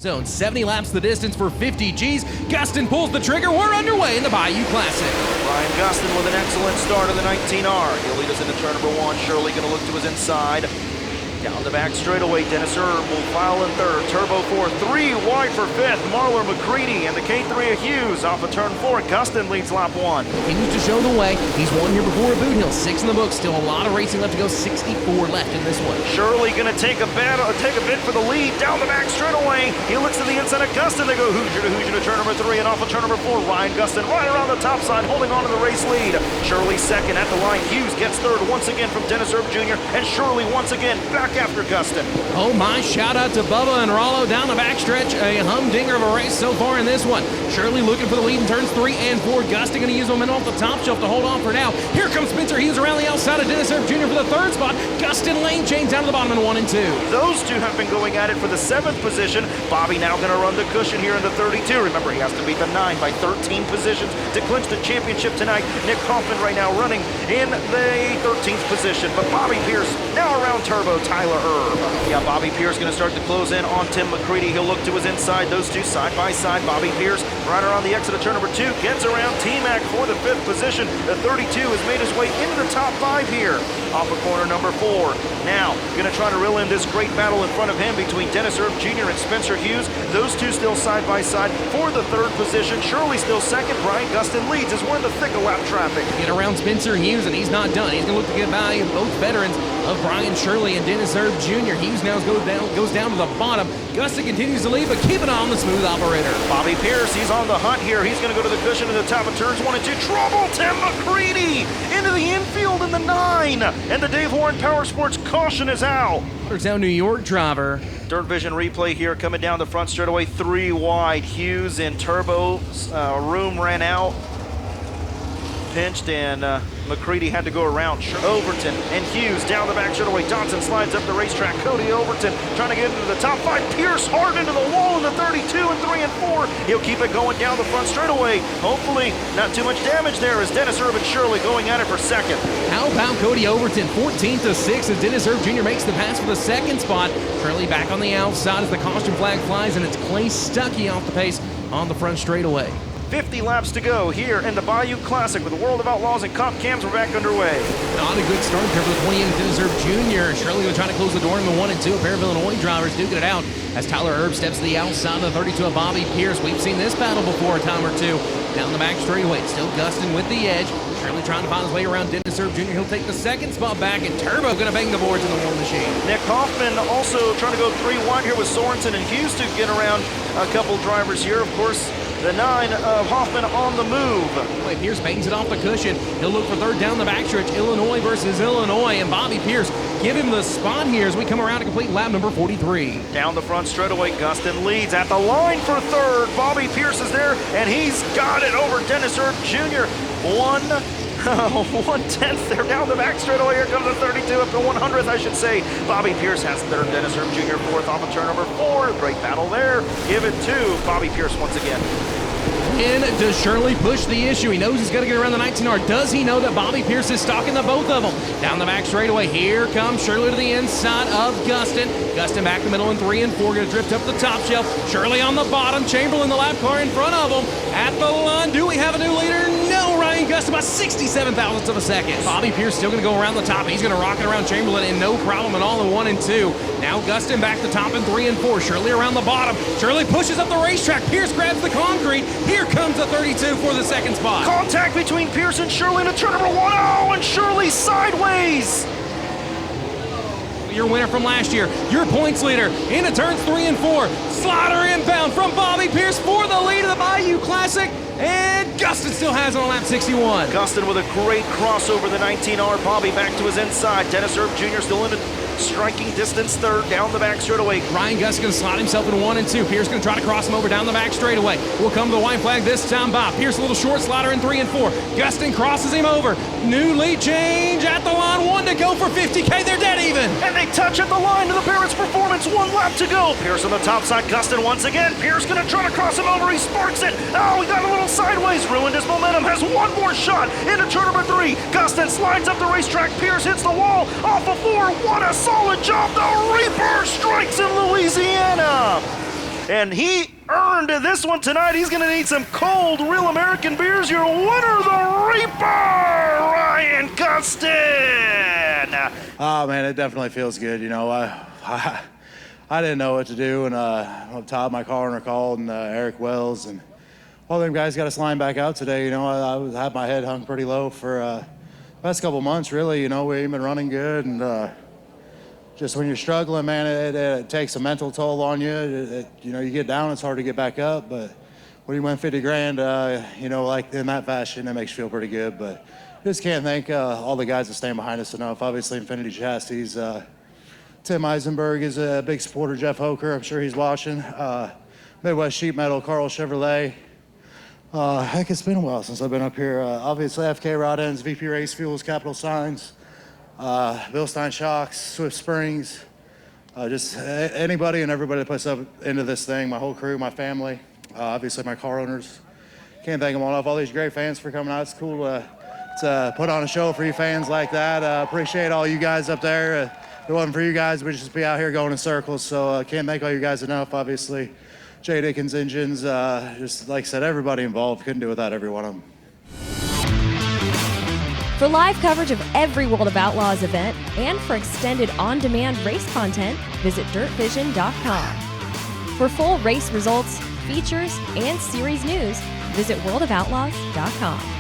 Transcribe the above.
Zone 70 laps the distance for 50 Gs. Gustin pulls the trigger. We're underway in the Bayou Classic. Ryan Gustin with an excellent start of the 19R. He'll lead us into turn number 1. Shirley going to look to his inside. Down the back straightaway, Dennis Erb will file in third. Turbo 4, 3 wide for fifth. Marler McCready and the K3 of Hughes off of turn 4. Gustin leads lap 1. Continues to show the way. He's won here before at Boothill. 6 in the book. Still a lot of racing left to go. 64 left in this one. Shirley going to take a bit for the lead. Down the back straightaway. He looks to the inside of Gustin. They go Hoosier to turn number 3 and off of turn number 4. Ryan Gustin right around the top side, holding on to the race lead. Shirley second at the line. Hughes gets third once again from Dennis Erb Jr. And Shirley once again back after Gustin. Oh my, shout out to Bubba and Rollo down the backstretch. A humdinger of a race so far in this one. Shirley looking for the lead in turns 3 and 4. Gustin going to use momentum off the top shelf to hold on for now. Here comes Spencer Hughes around the outside of Dennis Erb Jr. for the third spot. Gustin lane change down to the bottom in 1 and 2. Those two have been going at it for the 7th position. Bobby now going to run the cushion here in the 32. Remember, he has to beat the 9 by 13 positions to clinch the championship tonight. Nick Kaufman right now running in the 13th position. But Bobby Pierce now around turbo Tyler Erb. Yeah, Bobby Pierce going to start to close in on Tim McCready. He'll look to his inside. Those two side by side. Bobby Pierce right around the exit of turn number 2. Gets around T-Mac for the 5th position. The 32 has made his way into the top 5 here. Off of corner number 4. Now, going to try to reel in this great battle in front of him between Dennis Erb Jr. and Spencer Hughes. Those two still side by side for the 3rd position. Shirley still second. Brian Gustin leads as we're in the thick of lap traffic. Get around Spencer Hughes, and he's not done. He's going to look to get by both veterans of Brian Shirley and Dennis Erb Jr. Hughes now goes down to the bottom. Gustin continues to lead, but keep an eye on the smooth operator. Bobby Pierce, he's on the hunt here. He's going to go to the cushion at the top of turns 1 and 2. Trouble, Tim McCready into the infield in the 9. And the Dave Warren Power Sports caution is out. Down New York driver. DIRTVision replay here coming down the front straightaway. 3 wide. Hughes in turbo. Room ran out. Pinched and McCready had to go around. Overton and Hughes down the back straightaway. Johnson slides up the racetrack. Cody Overton trying to get into the top 5. Pierce hard into the wall in the 32 and 3 and 4. He'll keep it going down the front straightaway. Hopefully not too much damage there as Dennis Erb and Shirley going at it for 2nd. How about Cody Overton? 14 to 6 as Dennis Erb Jr. makes the pass for the 2nd spot. Shirley back on the outside as the caution flag flies, and it's Clay Stuckey off the pace on the front straightaway. 50 laps to go here in the Bayou Classic with the World of Outlaws and Comp Cams. We're back underway. Not a good start there for the 28 Dennis Erb Jr. Shirley will try to close the door in the 1 and 2. A pair of Illinois drivers do get it out as Tyler Erb steps to the outside of the 32 of Bobby Pierce. We've seen this battle before a time or two. Down the back straightaway, still Gustin with the edge. Shirley trying to find his way around Dennis Erb Jr. He'll take the 2nd spot back, and Turbo going to bang the boards in the War Machine. Nick Kaufman also trying to go 3 wide here with Sorensen and Hughes to get around a couple drivers here. Of course, the 9 of Hoffman on the move. Wait, Pierce bangs it off the cushion. He'll look for 3rd down the backstretch. Illinois versus Illinois, and Bobby Pierce give him the spot here as we come around to complete lap number 43. Down the front straightaway, Gustin leads at the line for 3rd. Bobby Pierce is there, and he's got it over Dennis Erb Jr. 1/10 there down the back straightaway. Here comes the 32 up to 100th, I should say. Bobby Pierce has 3rd. Dennis Erb Jr. 4th off of turn number 4. Great battle there. Give it to Bobby Pierce once again. And does Shirley push the issue? He knows he's got to get around the 19R. Does he know that Bobby Pierce is stalking the both of them? Down the back straightaway, here comes Shirley to the inside of Gustin. Gustin back the middle in 3 and 4, going to drift up the top shelf. Shirley on the bottom, Chamberlain the lap car in front of him. At the line, do we have a new leader? No, Ryan Gustin by 67 thousandths of a second. Bobby Pierce still going to go around the top. He's going to rocket around Chamberlain and no problem at all in 1 and 2. Now Gustin back the top in 3 and 4. Shirley around the bottom. Shirley pushes up the racetrack. Pierce grabs the concrete. Here comes the 32 for the 2nd spot. Contact between Pierce and Shirley into turn number 1. Oh, and Shirley sideways. Your winner from last year, your points leader, into turns 3 and 4. Slider inbound from Bobby Pierce for the lead of the Bayou Classic. And Gustin still has it on lap 61. Gustin with a great crossover the 19R. Bobby back to his inside. Dennis Erb Jr. still in a striking distance 3rd down the back straightaway. Ryan Gustin going to slot himself in 1 and 2. Pierce going to try to cross him over down the back straightaway. Will come to the white flag this time by Pierce, a little short slider in 3 and 4. Gustin crosses him over. New lead change at the line. 1 to go for 50K. They're dead even. And they touch at the line to the Barrett's Performance. 1 lap to go. Pierce on the top side. Gustin once again. Pierce going to try to cross him over. He sparks it. Oh, he got a little sideways. Ruined his momentum. Has 1 more shot into turn number 3. Gustin slides up the racetrack. Pierce hits the wall. Off of 4. What a solid job. The Reaper strikes in Louisiana. and he earned this one tonight. He's going to need some cold, real American beers. Your winner, the Reaper, Ryan Gustin. Oh, man, it definitely feels good. You know, I didn't know what to do, and Todd, my coroner, called, and Eric Wells, and all them guys got us lined back out today. You know, I had my head hung pretty low for the past couple months, really. You know, we ain't been running good, and just when you're struggling, man, it takes a mental toll on you. You know, you get down, it's hard to get back up, but when you win 50 grand, you know, like in that fashion, it makes you feel pretty good. But just can't thank all the guys that stand behind us enough. Obviously, Infinity Chassis, Tim Eisenberg is a big supporter. Jeff Hoker, I'm sure he's watching. Midwest Sheet Metal, Carl Chevrolet. Heck, it's been a while since I've been up here. Obviously, FK Rod Ends, VP Race Fuels, Capital Signs, Bilstein Shocks, Swift Springs. Just anybody and everybody that puts up into this thing, my whole crew, my family, obviously my car owners. Can't thank them all enough. All these great fans for coming out. It's cool to put on a show for you fans like that. Appreciate all you guys up there. If it wasn't for you guys, we'd just be out here going in circles. So can't thank all you guys enough. Obviously, Jay Dickens Engines, just like I said, everybody involved. Couldn't do without every one of them. For live coverage of every World of Outlaws event and for extended on-demand race content, visit DIRTVision.com. For full race results, features, and series news, visit worldofoutlaws.com.